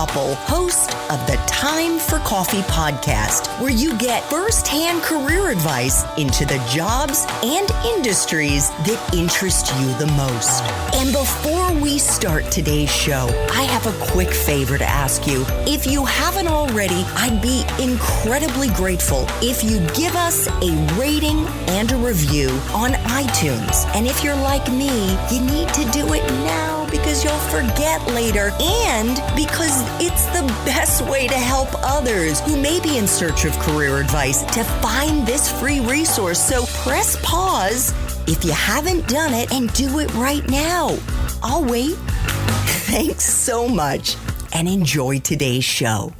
Koppel, host of the Time for Coffee podcast, where you get firsthand career advice into the jobs and industries that interest you the most. And before we start today's show, I have a quick favor to ask you. If you haven't already, I'd be incredibly grateful if you give us a rating and a review on iTunes. And if you're like me, you need to do it now because you'll forget later and because it's the best way to help others who may be in search of career advice to find this free resource. So press pause if you haven't done it and do it right now. I'll wait. Thanks so much and enjoy today's show.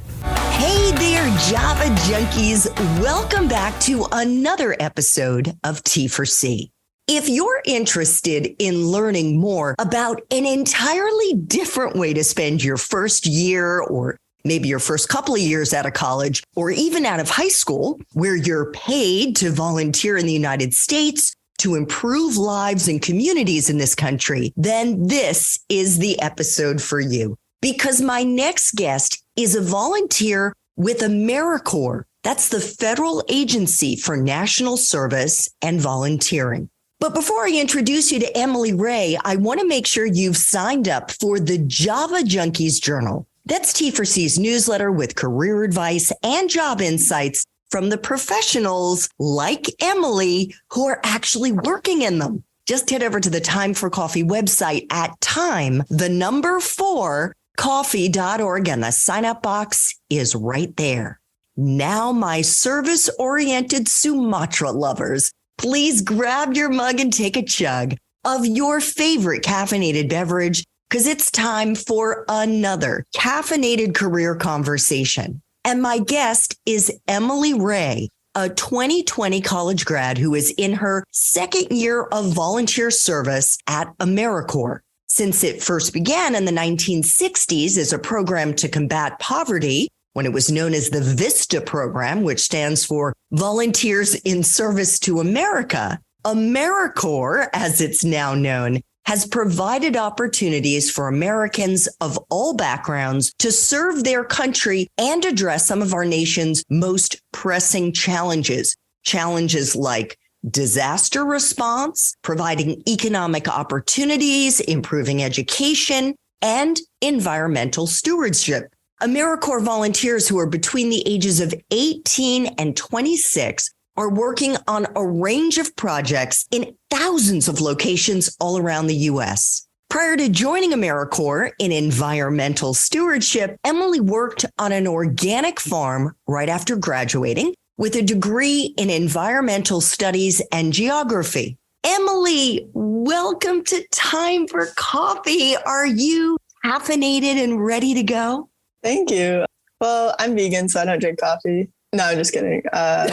Hey there, Java Junkies. Welcome back to another episode of T4C. If you're interested in learning more about an entirely different way to spend your first year or maybe your first couple of years out of college or even out of high school, where you're paid to volunteer in the United States to improve lives and communities in this country, then this is the episode for you. Because my next guest is a volunteer with AmeriCorps. That's the federal agency for national service and volunteering. But before I introduce you to Emily Ray, I want to make sure you've signed up for the Java Junkies Journal. That's T4C's newsletter with career advice and job insights from the professionals like Emily who are actually working in them. Just head over to the Time for Coffee website at time4coffee.org, and the sign-up box is right there. Now, my service-oriented Sumatra lovers, please grab your mug and take a chug of your favorite caffeinated beverage because it's time for another caffeinated career conversation. And my guest is Emily Ray, a 2020 college grad who is in her second year of volunteer service at AmeriCorps. Since it first began in the 1960s as a program to combat poverty, when it was known as the VISTA program, which stands for Volunteers in Service to America, AmeriCorps, as it's now known, has provided opportunities for Americans of all backgrounds to serve their country and address some of our nation's most pressing challenges. Challenges like disaster response, providing economic opportunities, improving education, and environmental stewardship. AmeriCorps volunteers who are between the ages of 18 and 26 are working on a range of projects in thousands of locations all around the U.S. Prior to joining AmeriCorps in environmental stewardship, Emily worked on an organic farm right after graduating with a degree in environmental studies and geography. Emily, welcome to Time for Coffee. Are you caffeinated and ready to go? Thank you. Well, I'm vegan, so I don't drink coffee. No, I'm just kidding. What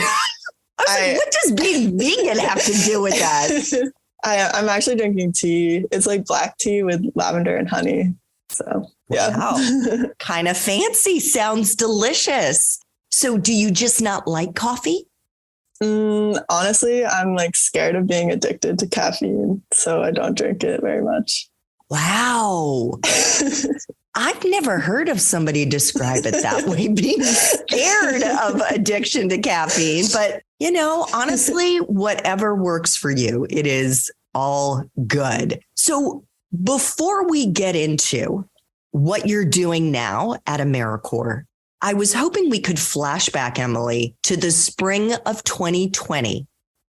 does being vegan have to do with that? I'm actually drinking tea. It's like black tea with lavender and honey. So, yeah. Wow. Kind of fancy. Sounds delicious. So do you just not like coffee? Honestly, I'm like scared of being addicted to caffeine, so I don't drink it very much. Wow. I've never heard of somebody describe it that way, being scared of addiction to caffeine. But, honestly, whatever works for you, it is all good. So before we get into what you're doing now at AmeriCorps, I was hoping we could flash back, Emily, to the spring of 2020.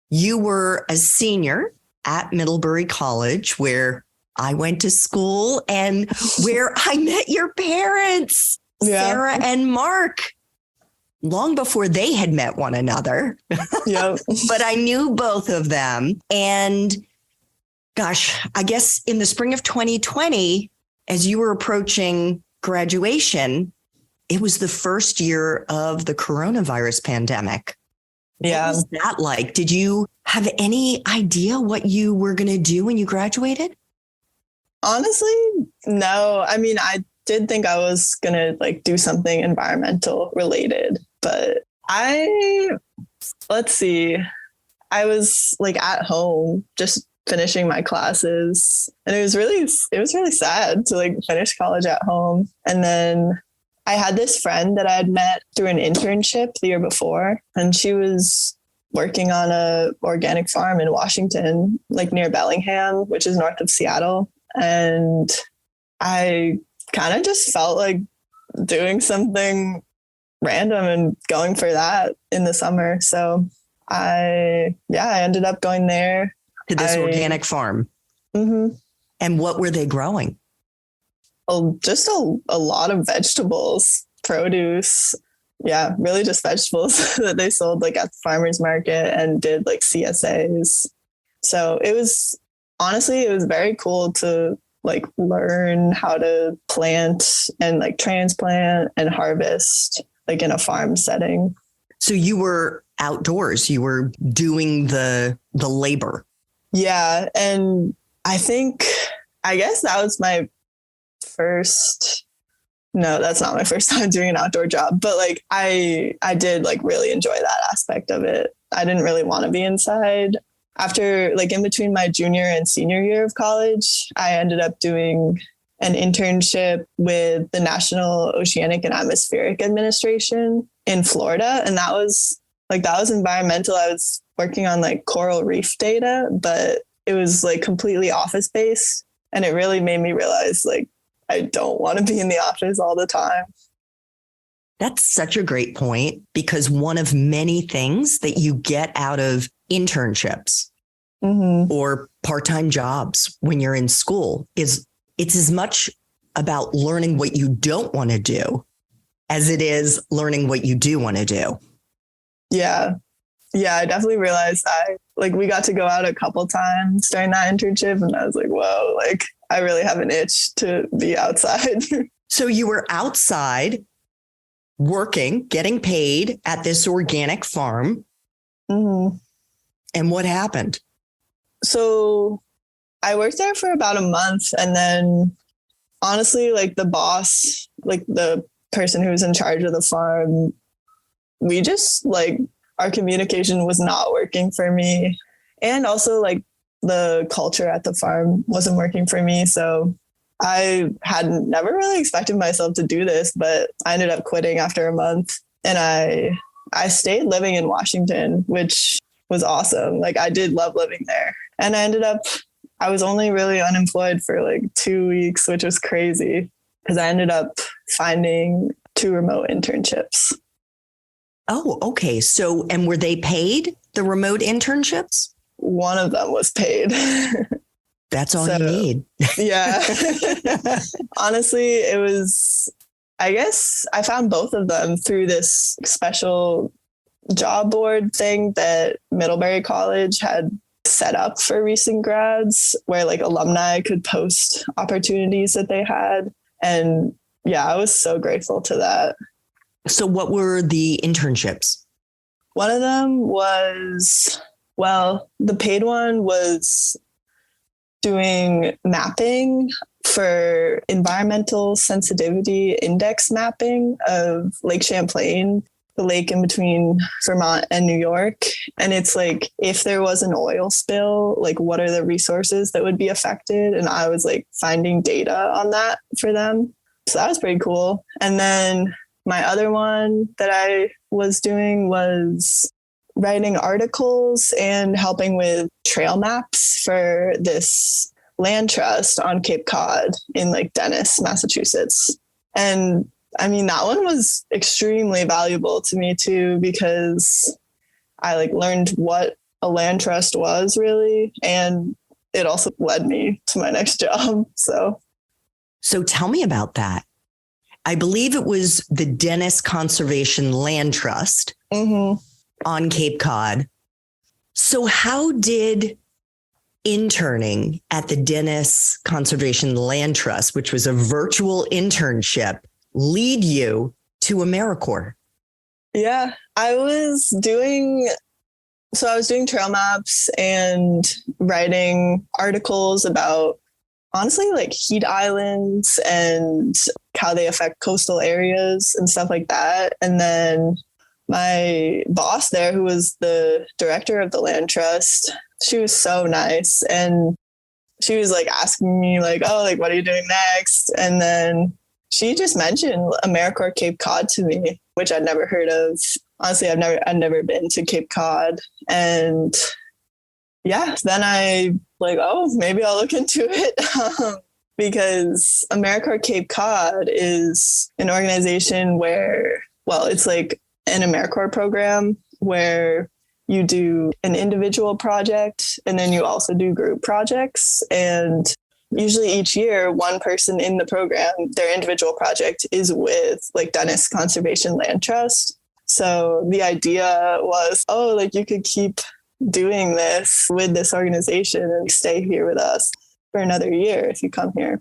You were a senior at Middlebury College, where I went to school and where I met your parents, Sarah and Mark, long before they had met one another. Yep. But I knew both of them. And gosh, I guess in the spring of 2020, as you were approaching graduation, it was the first year of the coronavirus pandemic. Yeah. What was that like? Did you have any idea what you were going to do when you graduated? Honestly, no. I mean, I did think I was going to do something environmental related, but let's see. I was at home just finishing my classes, and it was really sad to finish college at home. And then I had this friend that I had met through an internship the year before, and she was working on a organic farm in Washington, like near Bellingham, which is north of Seattle. And I kind of just felt like doing something random and going for that in the summer. So I ended up going there to this organic farm. Mm-hmm. And what were they growing? Just a lot of vegetables, produce. Yeah, really just vegetables that they sold like at the farmer's market and did like CSAs. So it was very cool to like learn how to plant and like transplant and harvest like in a farm setting. So you were outdoors, you were doing the labor. Yeah. And I guess that was my first, no, that's not my first time doing an outdoor job, but like I did like really enjoy that aspect of it. I didn't really want to be inside. After like in between my junior and senior year of college, I ended up doing an internship with the National Oceanic and Atmospheric Administration in Florida. And that was environmental. I was working on like coral reef data, but it was like completely office based. And it really made me realize like, I don't want to be in the office all the time. That's such a great point, because one of many things that you get out of internships or part-time jobs when you're in school is it's as much about learning what you don't want to do as it is learning what you do want to do. Yeah. Yeah, I definitely realized we got to go out a couple times during that internship, and I was like, whoa, like I really have an itch to be outside. So you were outside working, getting paid at this organic farm. Mm-hmm. And what happened? So I worked there for about a month, and then honestly, like the boss, like the person who was in charge of the farm, we just like, our communication was not working for me. And also like the culture at the farm wasn't working for me. So I had never really expected myself to do this, but I ended up quitting after a month, and I stayed living in Washington, which was awesome. Like I did love living there. And I was only really unemployed for like 2 weeks, which was crazy because I ended up finding 2 remote internships. Oh, okay. So, and were they paid, the remote internships? One of them was paid. That's all you need. Yeah. Honestly, it was, I guess I found both of them through this special job board thing that Middlebury College had set up for recent grads, where like alumni could post opportunities that they had. And yeah, I was so grateful to that. So what were the internships? One of them was, the paid one was doing mapping for environmental sensitivity index mapping of Lake Champlain, the lake in between Vermont and New York. And it's like, if there was an oil spill, like what are the resources that would be affected? And I was like finding data on that for them. So that was pretty cool. And then my other one that I was doing was writing articles and helping with trail maps for this land trust on Cape Cod in like Dennis, Massachusetts. And I mean, that one was extremely valuable to me too, because I like learned what a land trust was really. And it also led me to my next job. So tell me about that. I believe it was the Dennis Conservation Land Trust on Cape Cod. So how did interning at the Dennis Conservation Land Trust, which was a virtual internship, lead you to AmeriCorps? Yeah, I was doing trail maps and writing articles about honestly like heat islands and how they affect coastal areas and stuff like that. And then my boss there, who was the director of the land trust, she was so nice. And she was like asking me like, oh, like, what are you doing next? And then she just mentioned AmeriCorps Cape Cod to me, which I'd never heard of. Honestly, I'd never been to Cape Cod. And yeah, then I like, oh, maybe I'll look into it. Because AmeriCorps Cape Cod is an organization where, well, it's like an AmeriCorps program where you do an individual project and then you also do group projects. And usually each year, one person in the program, their individual project is with like Dennis Conservation Land Trust. So the idea was, oh, like you could keep doing this with this organization and stay here with us for another year if you come here.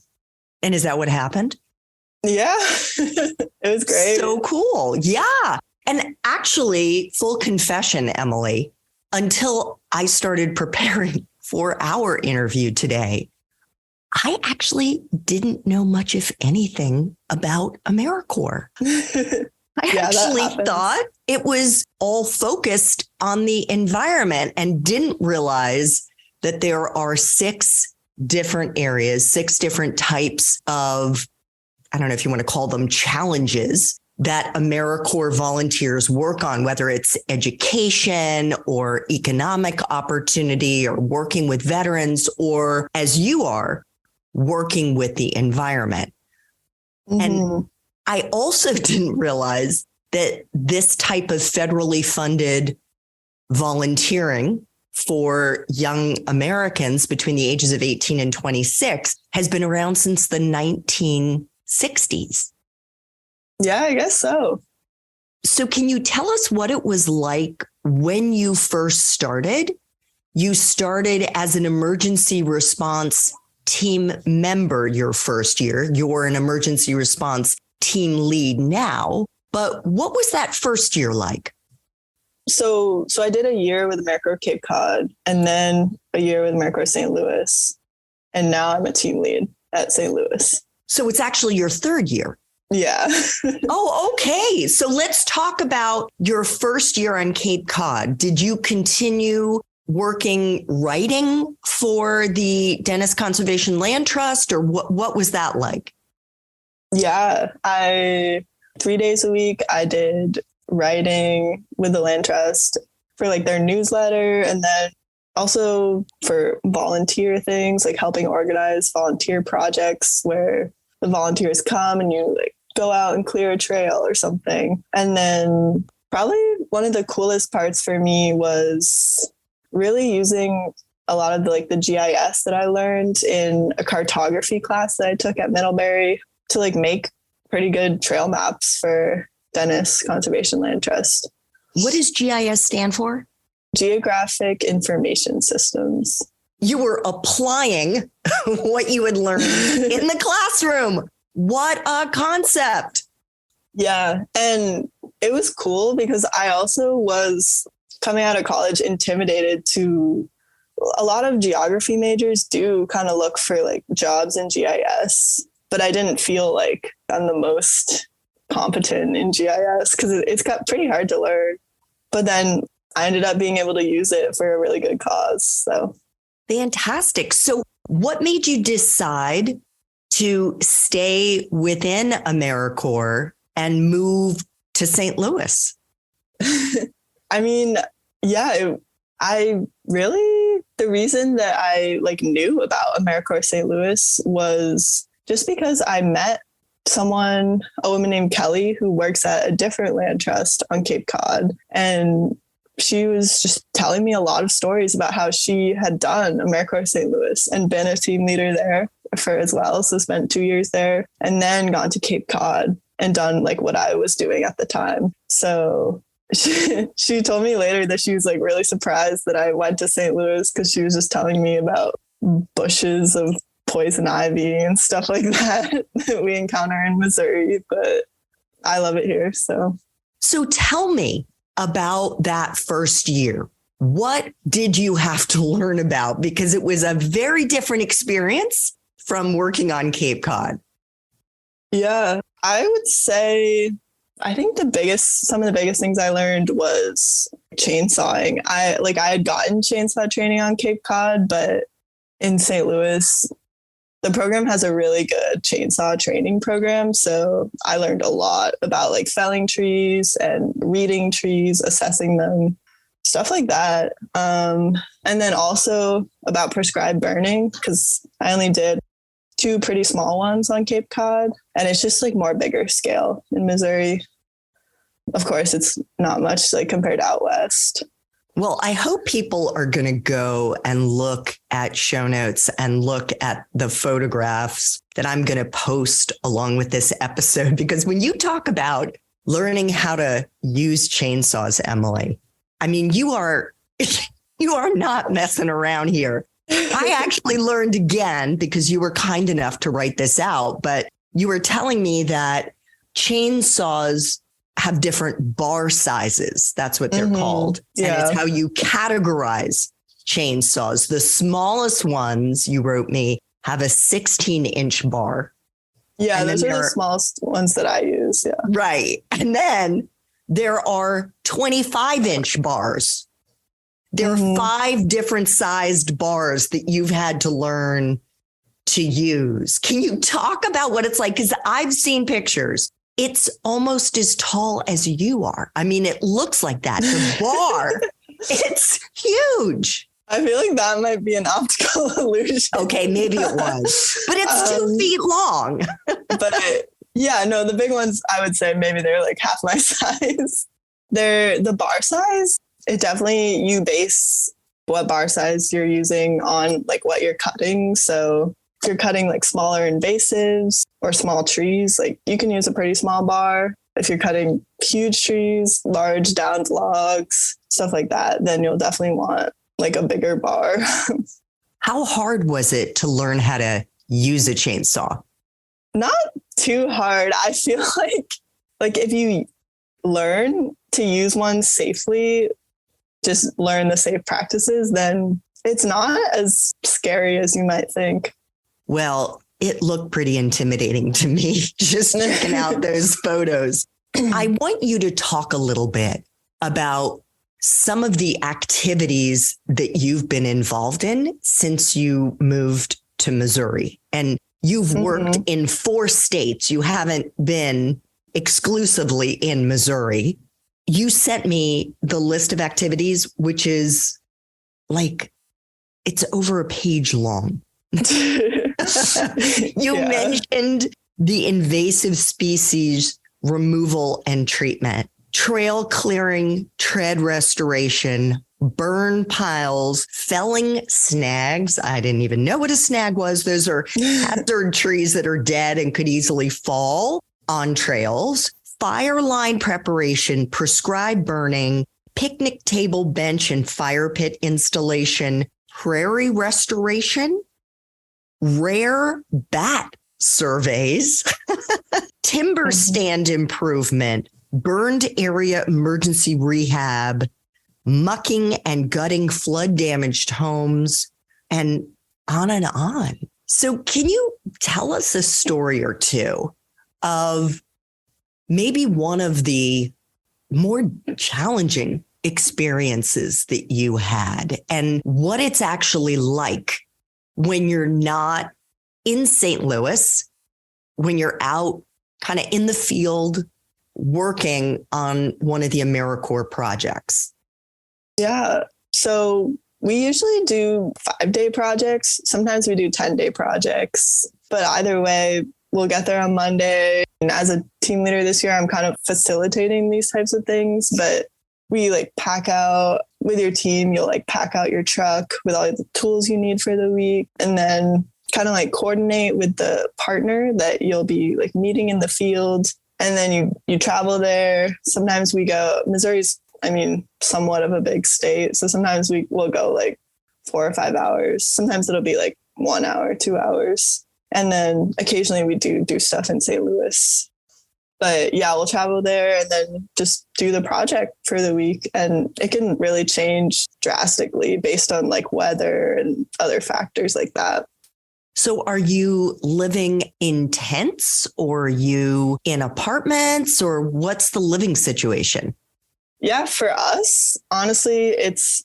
And is that what happened? Yeah, it was great. So cool. Yeah. And actually, full confession, Emily, until I started preparing for our interview today, I actually didn't know much, if anything, about AmeriCorps. I actually thought it was all focused on the environment and didn't realize that there are 6 different areas, 6 different types of, I don't know if you want to call them challenges, that AmeriCorps volunteers work on, whether it's education or economic opportunity or working with veterans, or as you are, working with the environment. Mm-hmm. And I also didn't realize that this type of federally funded volunteering for young Americans between the ages of 18 and 26 has been around since the 1960s. Yeah, I guess so. So can you tell us what it was like when you first started? You started as an emergency response team member your first year. You're an emergency response team lead now. But what was that first year like? So I did a year with AmeriCorps Cape Cod and then a year with AmeriCorps St. Louis. And now I'm a team lead at St. Louis. So it's actually your third year. Yeah. Oh, okay. So let's talk about your first year on Cape Cod. Did you continue working writing for the Dennis Conservation Land Trust, or what was that like? Yeah, 3 days a week, I did writing with the Land Trust for like their newsletter, and then also for volunteer things, like helping organize volunteer projects where the volunteers come and you like go out and clear a trail or something. And then probably one of the coolest parts for me was really using a lot of the GIS that I learned in a cartography class that I took at Middlebury to like make pretty good trail maps for Dennis Conservation Land Trust. What does GIS stand for? Geographic Information Systems. You were applying what you had learned in the classroom. What a concept. Yeah. And it was cool because I also was coming out of college intimidated to a lot of geography majors do kind of look for like jobs in GIS, but I didn't feel like I'm the most competent in GIS because it's got pretty hard to learn. But then I ended up being able to use it for a really good cause. So fantastic. So what made you decide to stay within AmeriCorps and move to St. Louis? I mean, yeah, the reason that I knew about AmeriCorps St. Louis was just because I met a woman named Kelly, who works at a different land trust on Cape Cod. And she was just telling me a lot of stories about how she had done AmeriCorps St. Louis and been a team leader there for as well. So spent 2 years there and then gone to Cape Cod and done what I was doing at the time. So she told me later that she was really surprised that I went to St. Louis because she was just telling me about bushes of poison ivy and stuff like that that we encounter in Missouri. But I love it here. So tell me about that first year. What did you have to learn about? Because it was a very different experience from working on Cape Cod. Yeah, I would say, I think some of the biggest things I learned was chainsawing. I had gotten chainsaw training on Cape Cod, but in St. Louis, the program has a really good chainsaw training program. So I learned a lot about like felling trees and reading trees, assessing them, stuff like that. And then also about prescribed burning, because I only did 2 pretty small ones on Cape Cod, and it's just like more bigger scale in Missouri. Of course, it's not much like compared to out west. Well, I hope people are going to go and look at show notes and look at the photographs that I'm going to post along with this episode, because when you talk about learning how to use chainsaws, Emily, I mean, you are not messing around here. I actually learned again because you were kind enough to write this out, but you were telling me that chainsaws have different bar sizes. That's what they're called. Yeah. And it's how you categorize chainsaws. The smallest ones, you wrote me, have a 16-inch bar. Yeah, and those are the smallest ones that I use. Yeah. Right. And then there are 25-inch bars. There are 5 different sized bars that you've had to learn to use. Can you talk about what it's like? Because I've seen pictures. It's almost as tall as you are. I mean, it looks like that. The bar, it's huge. I feel like that might be an optical illusion. Okay, maybe it was, but it's 2 feet long. But yeah, no, the big ones, I would say maybe they're like half my size. The bar size, it definitely, you base what bar size you're using on like what you're cutting. So if you're cutting like smaller invasives or small trees, like you can use a pretty small bar. If you're cutting huge trees, large downed logs, stuff like that, then you'll definitely want like a bigger bar. How hard was it to learn how to use a chainsaw? Not too hard. I feel like if you learn to use one safely, just learn the safe practices, then it's not as scary as you might think. Well, it looked pretty intimidating to me, just checking out those photos. I want you to talk a little bit about some of the activities that you've been involved in since you moved to Missouri. And you've worked in 4 states. You haven't been exclusively in Missouri. You sent me the list of activities, which is like, it's over a page long. You mentioned the invasive species removal and treatment, trail clearing, tread restoration, burn piles, felling snags. I didn't even know what a snag was. Those are hazard trees that are dead and could easily fall on trails, fire line preparation, prescribed burning, picnic table, bench, and fire pit installation, prairie restoration, rare bat surveys, timber stand improvement, burned area emergency rehab, mucking and gutting flood damaged homes, and on and on. So can you tell us a story or two of maybe one of the more challenging experiences that you had and what it's actually like when you're not in St. Louis, when you're out kind of in the field working on one of the AmeriCorps projects? Yeah. So we usually do 5-day projects. Sometimes we do 10-day projects, but either way, we'll get there on Monday. And as a team leader this year, I'm kind of facilitating these types of things, but we like pack out with your team. You'll like pack out your truck with all the tools you need for the week, and then kind of like coordinate with the partner that you'll be like meeting in the field. And then you travel there. Sometimes we go, Missouri's, I mean, somewhat of a big state. So sometimes we will go like 4 or 5 hours. Sometimes it'll be like 1 hour, 2 hours. And then occasionally we do stuff in St. Louis. But yeah, we'll travel there and then just do the project for the week. And it can really change drastically based on like weather and other factors like that. So are you living in tents or are you in apartments or what's the living situation? Yeah, for us, honestly, it's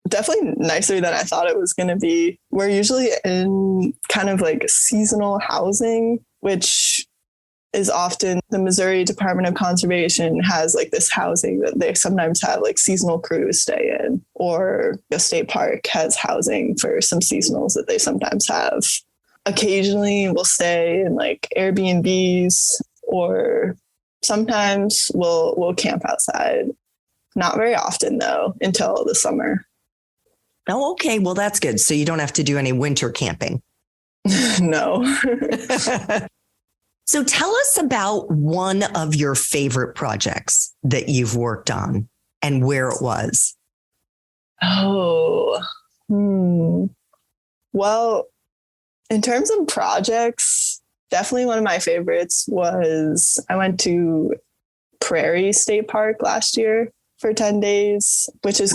definitely nicer than I thought it was going to be. We're usually in kind of like seasonal housing, which is often the Missouri Department of Conservation has like this housing that they sometimes have like seasonal crews stay in, or the state park has housing for some seasonals that they sometimes have. Occasionally we'll stay in like Airbnbs, or sometimes we'll camp outside. Not very often though, until the summer. Oh, okay. Well, that's good. So you don't have to do any winter camping. No. So tell us about one of your favorite projects that you've worked on and where it was. Oh, well, in terms of projects, definitely one of my favorites was I went to Prairie State Park last year for 10 days, which is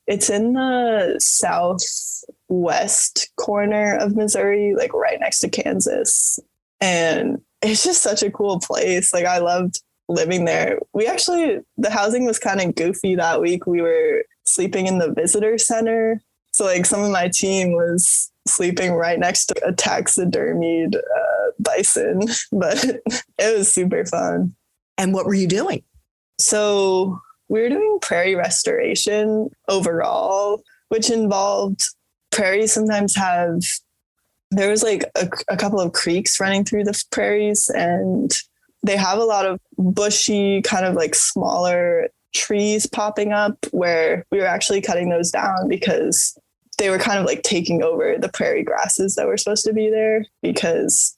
it's in the southwest corner of Missouri, like right next to Kansas. And it's just such a cool place. Like I loved living there. The housing was kind of goofy that week. We were sleeping in the visitor center. So like some of my team was sleeping right next to a taxidermied bison, but it was super fun. And what were you doing? So we were doing prairie restoration overall, which involved prairies sometimes there was like a couple of creeks running through the prairies, and they have a lot of bushy, kind of like smaller trees popping up, where we were actually cutting those down because they were kind of like taking over the prairie grasses that were supposed to be there, because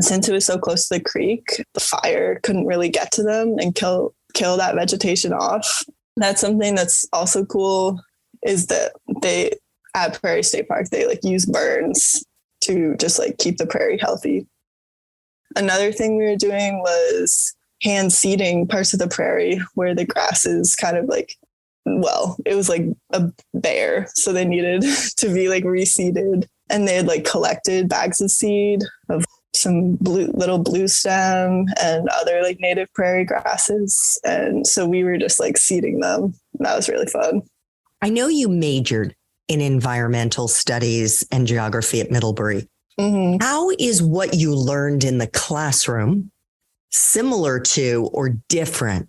since it was so close to the creek, the fire couldn't really get to them and kill that vegetation off. That's something that's also cool, is that at Prairie State Park, they like use burns to just like keep the prairie healthy. Another thing we were doing was hand seeding parts of the prairie where the grass is kind of like, well, it was like a bare, so they needed to be like reseeded. And they had like collected bags of seed of some little blue stem and other like native prairie grasses. And so we were just like seeding them. That was really fun. I know you majored in environmental studies and geography at Middlebury. Mm-hmm. How is what you learned in the classroom similar to or different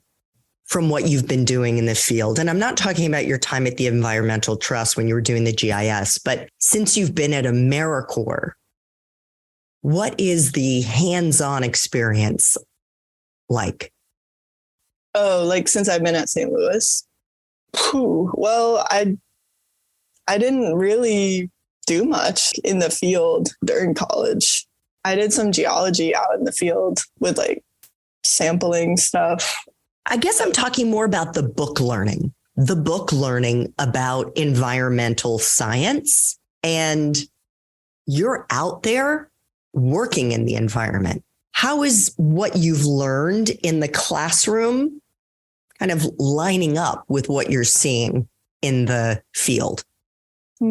from what you've been doing in the field? And I'm not talking about your time at the Environmental Trust when you were doing the GIS, but since you've been at AmeriCorps, what is the hands-on experience like? Oh, like since I've been at St. Louis? Well, I didn't really do much in the field during college. I did some geology out in the field with like sampling stuff. I guess I'm talking more about the book learning about environmental science, and you're out there working in the environment. How is what you've learned in the classroom kind of lining up with what you're seeing in the field? I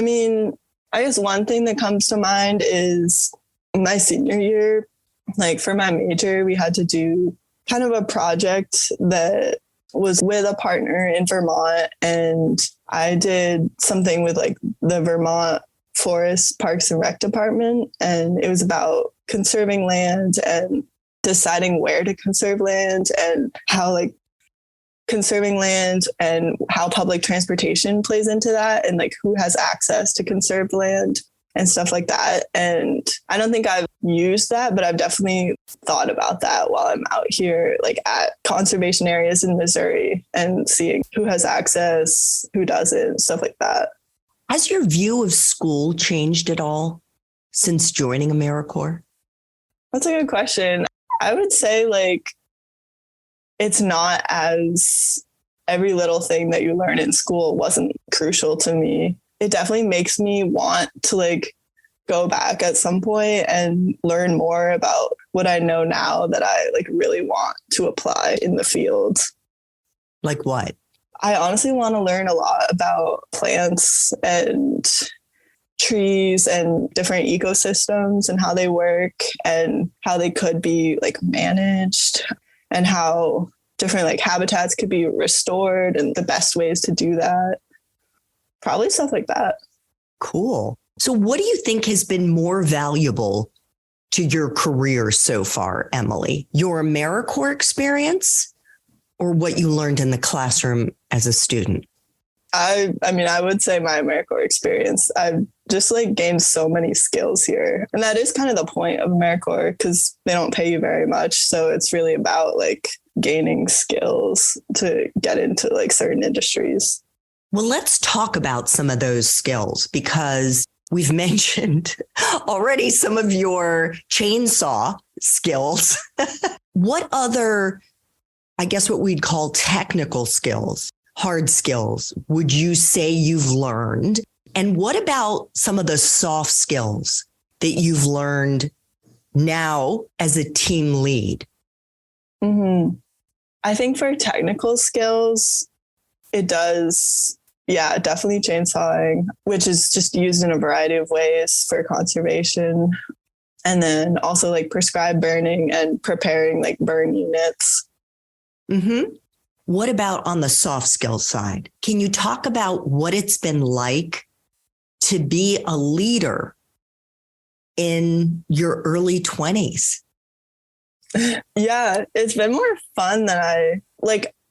mean, I guess one thing that comes to mind is my senior year, like for my major, we had to do kind of a project that was with a partner in Vermont. And I did something with like the Vermont Forest Parks and Rec Department. And it was about conserving land and deciding where to conserve land, and how like conserving land and how public transportation plays into that, and like who has access to conserved land and stuff like that. And I don't think I've used that, but I've definitely thought about that while I'm out here, like at conservation areas in Missouri, and seeing who has access, who doesn't, stuff like that. Has your view of school changed at all since joining AmeriCorps? That's a good question. I would say like it's not as every little thing that you learn in school wasn't crucial to me. It definitely makes me want to like go back at some point and learn more about what I know now that I like really want to apply in the field. Like what? I honestly want to learn a lot about plants and trees and different ecosystems and how they work and how they could be like managed, and how different like habitats could be restored and the best ways to do that. Probably stuff like that. Cool. So what do you think has been more valuable to your career so far, Emily? Your AmeriCorps experience or what you learned in the classroom as a student? I mean, I would say my AmeriCorps experience. I've just like gained so many skills here. And that is kind of the point of AmeriCorps because they don't pay you very much. So it's really about like gaining skills to get into like certain industries. Well, let's talk about some of those skills because we've mentioned already some of your chainsaw skills. What other, I guess what we'd call technical skills, hard skills, would you say you've learned? And what about some of the soft skills that you've learned now as a team lead? Mm-hmm. I think for technical skills, it does, yeah, definitely chainsawing, which is just used in a variety of ways for conservation. And then also like prescribed burning and preparing like burn units. Mm-hmm. What about on the soft skills side? Can you talk about what it's been like to be a leader in your early 20s? Yeah, it's been more fun than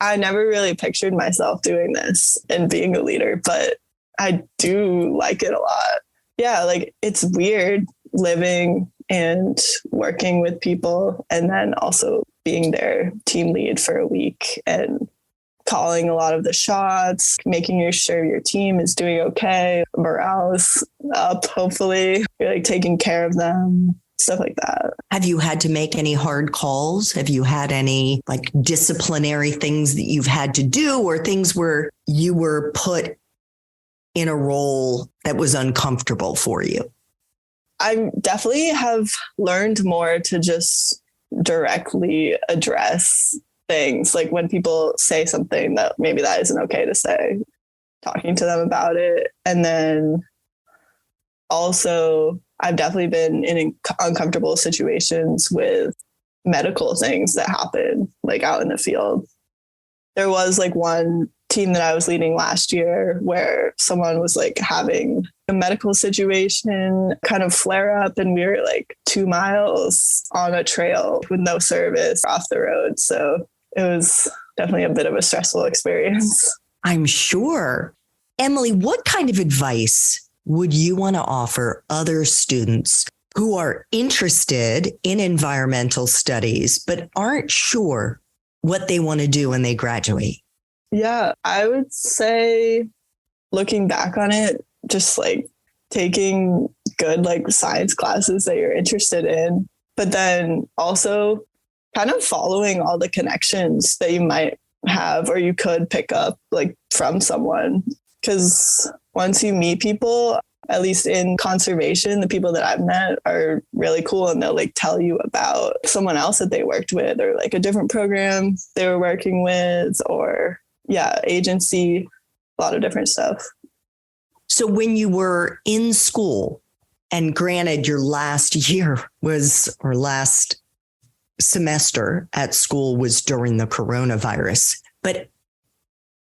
I never really pictured myself doing this and being a leader, but I do like it a lot. Yeah, like it's weird living and working with people and then also being their team lead for a week and calling a lot of the shots, making sure your team is doing okay, morale is up, hopefully. You're like taking care of them, stuff like that. Have you had to make any hard calls? Have you had any like disciplinary things that you've had to do or things where you were put in a role that was uncomfortable for you? I definitely have learned more to just directly address things. Like when people say something that maybe that isn't okay to say, talking to them about it. And then also I've definitely been in uncomfortable situations with medical things that happen like out in the field. There was like one team that I was leading last year where someone was like having a medical situation kind of flare up and we were like 2 miles on a trail with no service off the road. So it was definitely a bit of a stressful experience. I'm sure. Emily, what kind of advice would you want to offer other students who are interested in environmental studies but aren't sure what they want to do when they graduate? Yeah, I would say looking back on it, just like taking good like science classes that you're interested in, but then also kind of following all the connections that you might have or you could pick up like from someone. Because once you meet people, at least in conservation, the people that I've met are really cool and they'll like tell you about someone else that they worked with or like a different program they were working with or agency, a lot of different stuff. So when you were in school, and granted your last year was, or last semester at school was during the coronavirus, but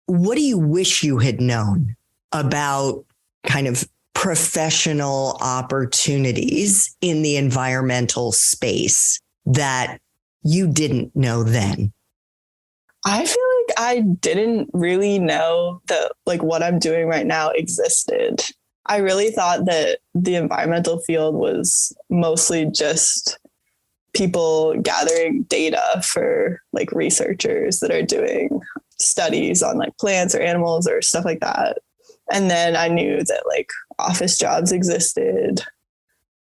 what do you wish you had known about kind of professional opportunities in the environmental space that you didn't know then? I feel like I didn't really know that like what I'm doing right now existed. I really thought that the environmental field was mostly just people gathering data for like researchers that are doing studies on like plants or animals or stuff like that. And then I knew that like office jobs existed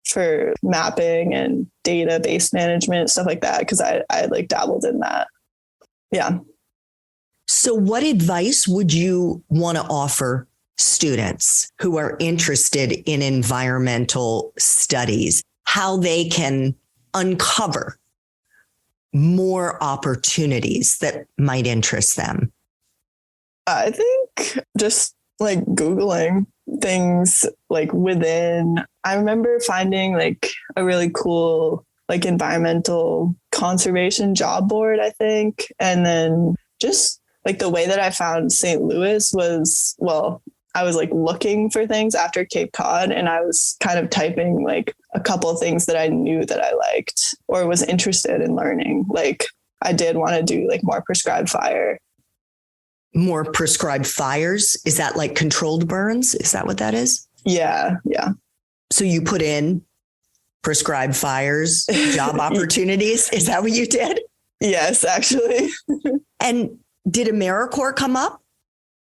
for mapping and database management, stuff like that, because I like dabbled in that. Yeah. So what advice would you want to offer students who are interested in environmental studies, how they can uncover more opportunities that might interest them? I think just like Googling things like within, I remember finding like a really cool like environmental conservation job board, I think. And then just like the way that I found St. Louis was, well, I was like looking for things after Cape Cod, and I was kind of typing like a couple of things that I knew that I liked or was interested in learning. Like I did want to do like more prescribed fire. More prescribed fires? Is that like controlled burns? Is that what that is? Yeah. Yeah. So you put in prescribed fires, job opportunities. Is that what you did? Yes, actually. And did AmeriCorps come up?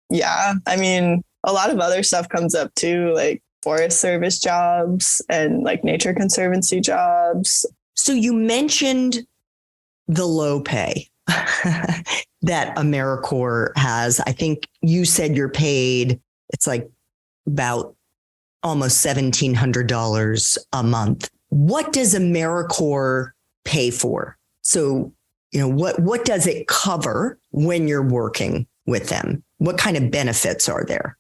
Yeah. I mean, a lot of other stuff comes up too, like Forest Service jobs and like Nature Conservancy jobs. So you mentioned the low pay that AmeriCorps has. I think you said you're paid, it's like about almost $1,700 a month. What does AmeriCorps pay for? So, what does it cover when you're working with them? What kind of benefits are there?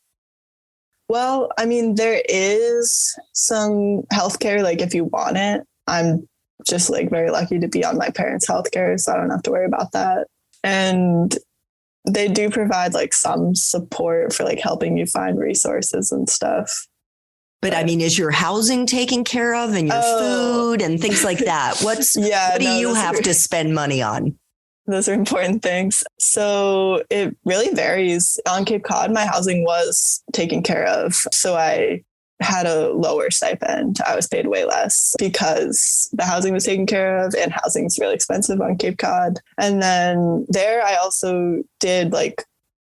Well, I mean, there is some healthcare, like if you want it. I'm just like very lucky to be on my parents' healthcare, so I don't have to worry about that. And they do provide like some support for like helping you find resources and stuff. But I mean, is your housing taken care of and your food and things like that? What do you have to spend money on? Those are important things. So it really varies. On Cape Cod, my housing was taken care of. So I had a lower stipend. I was paid way less because the housing was taken care of, and housing is really expensive on Cape Cod. And then there I also did like,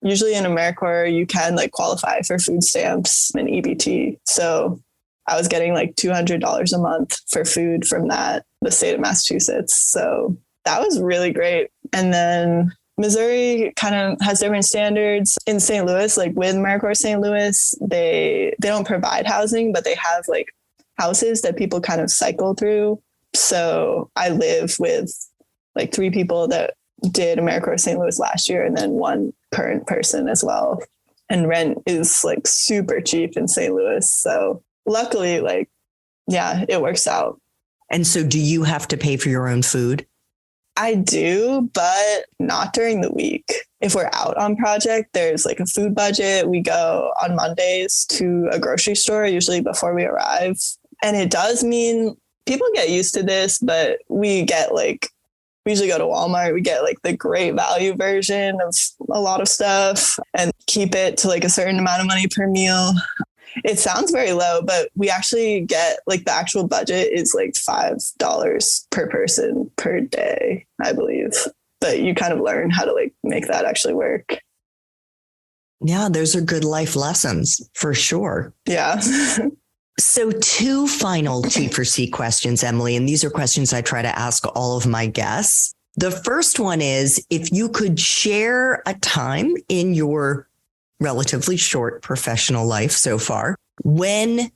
usually in AmeriCorps, you can like qualify for food stamps and EBT. So I was getting like $200 a month for food from the state of Massachusetts. So that was really great. And then Missouri kind of has different standards. In St. Louis, like with AmeriCorps St. Louis, they don't provide housing, but they have like houses that people kind of cycle through. So I live with like 3 people that did AmeriCorps St. Louis last year, and then 1 current person as well. And rent is like super cheap in St. Louis. So luckily, like, yeah, it works out. And so do you have to pay for your own food? I do, but not during the week. If we're out on project, there's like a food budget. We go on Mondays to a grocery store, usually before we arrive. And it does mean people get used to this, but we usually go to Walmart. We get like the great value version of a lot of stuff and keep it to like a certain amount of money per meal. It sounds very low, but we actually get like the actual budget is like $5 per person per day, I believe. But you kind of learn how to like make that actually work. Yeah, those are good life lessons for sure. Yeah. So 2 final T4C questions, Emily, and these are questions I try to ask all of my guests. The first one is, if you could share a time in your relatively short professional life so far when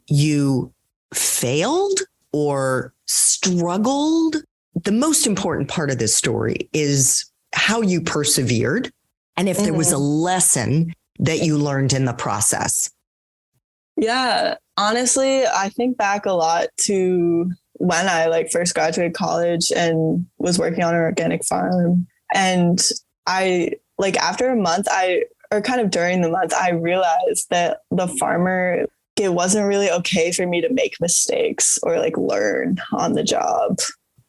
you failed or struggled. The most important part of this story is how you persevered, and if there was a lesson that you learned in the process. Yeah, honestly, I think back a lot to when I like first graduated college and was working on an organic farm. And I like after a month, or kind of during the month, I realized that the farmer, it wasn't really okay for me to make mistakes or like learn on the job.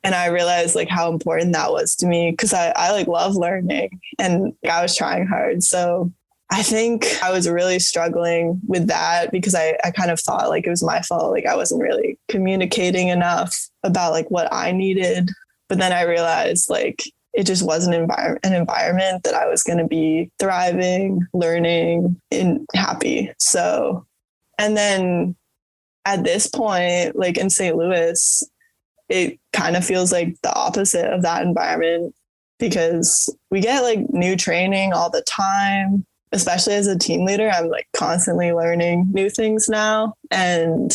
And I realized like how important that was to me, because I like love learning and I was trying hard. So I think I was really struggling with that because I kind of thought like it was my fault. Like I wasn't really communicating enough about like what I needed. But then I realized like it just wasn't an environment that I was going to be thriving, learning, and happy. So, and then at this point, like in St. Louis, it kind of feels like the opposite of that environment because we get like new training all the time. Especially as a team leader, I'm like constantly learning new things now. And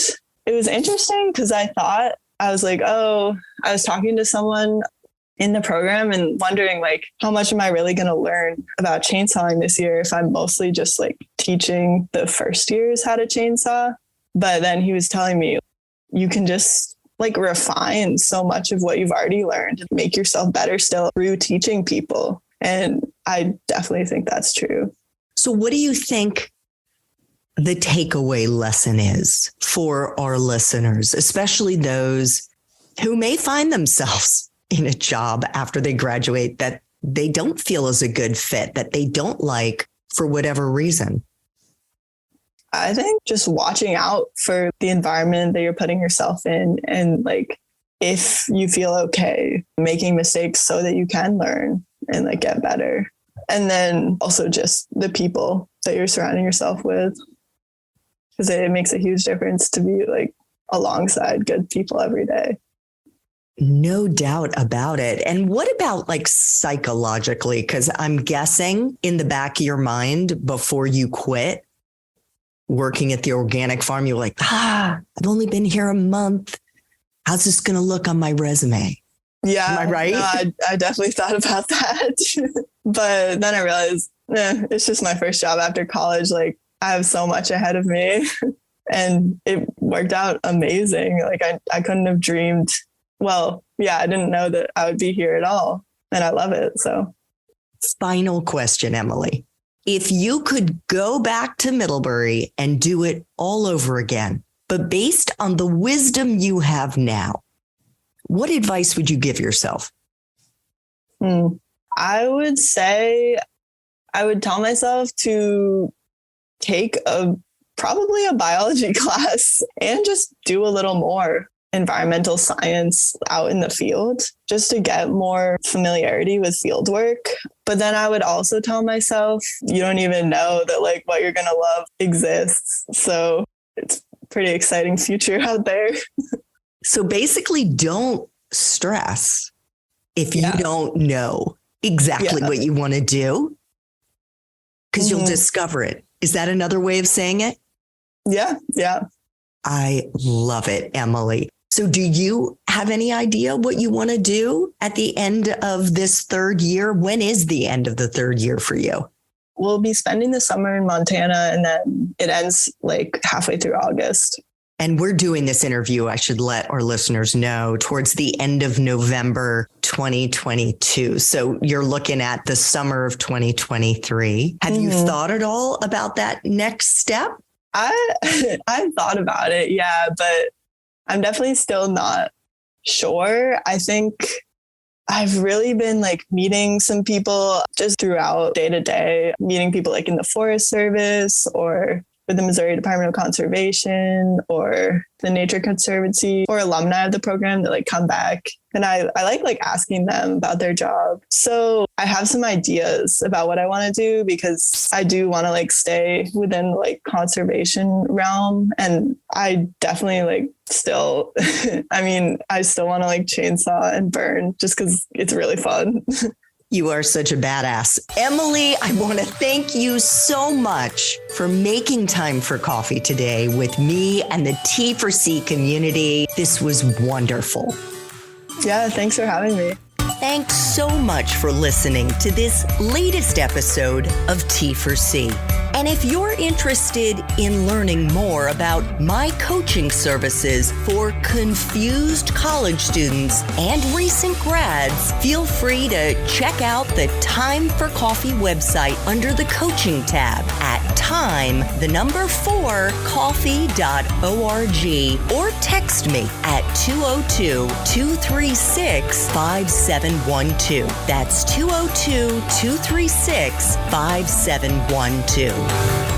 it was interesting because I was talking to someone in the program and wondering like, how much am I really going to learn about chainsawing this year if I'm mostly just like teaching the first years how to chainsaw? But then he was telling me you can just like refine so much of what you've already learned and make yourself better still through teaching people. And I definitely think that's true. So what do you think the takeaway lesson is for our listeners, especially those who may find themselves in a job after they graduate that they don't feel is a good fit, that they don't like for whatever reason? I think just watching out for the environment that you're putting yourself in, and like, if you feel okay making mistakes so that you can learn and like get better. And then also just the people that you're surrounding yourself with, because it makes a huge difference to be like alongside good people every day. No doubt about it. And what about like psychologically? Because I'm guessing in the back of your mind before you quit working at the organic farm, you're like, I've only been here a month. How's this going to look on my resume? Yeah. Am I right? No, I definitely thought about that. But then I realized, it's just my first job after college. Like, I have so much ahead of me. And it worked out amazing. Like, I couldn't have dreamed. Well, yeah, I didn't know that I would be here at all. And I love it. So, final question, Emily. If you could go back to Middlebury and do it all over again, but based on the wisdom you have now, what advice would you give yourself? I would say I would tell myself to take probably a biology class and just do a little more environmental science out in the field, just to get more familiarity with field work. But then I would also tell myself, you don't even know that like what you're going to love exists. So it's a pretty exciting future out there. So basically, don't stress if you don't know exactly what you want to do, because you'll discover it. Is that another way of saying it? Yeah. I love it, Emily. So do you have any idea what you want to do at the end of this third year? When is the end of the third year for you? We'll be spending the summer in Montana, and then it ends like halfway through August. And we're doing this interview, I should let our listeners know, towards the end of November 2022. So you're looking at the summer of 2023. Have you thought at all about that next step? I've thought about it, yeah, but I'm definitely still not sure. I think I've really been like meeting some people just throughout day to day, meeting people like in the Forest Service or with the Missouri Department of Conservation or the Nature Conservancy, or alumni of the program that like come back. And I like asking them about their job. So I have some ideas about what I want to do, because I do want to like stay within like conservation realm. And I definitely like still, I still want to like chainsaw and burn just because it's really fun. You are such a badass. Emily, I want to thank you so much for making time for coffee today with me and the T4C community. This was wonderful. Yeah, thanks for having me. Thanks so much for listening to this latest episode of T4C. And if you're interested in learning more about my coaching services for confused college students and recent grads, feel free to check out the Time for Coffee website under the coaching tab at time4coffee.org, or text me at 202-236-5712. That's 202-236-5712.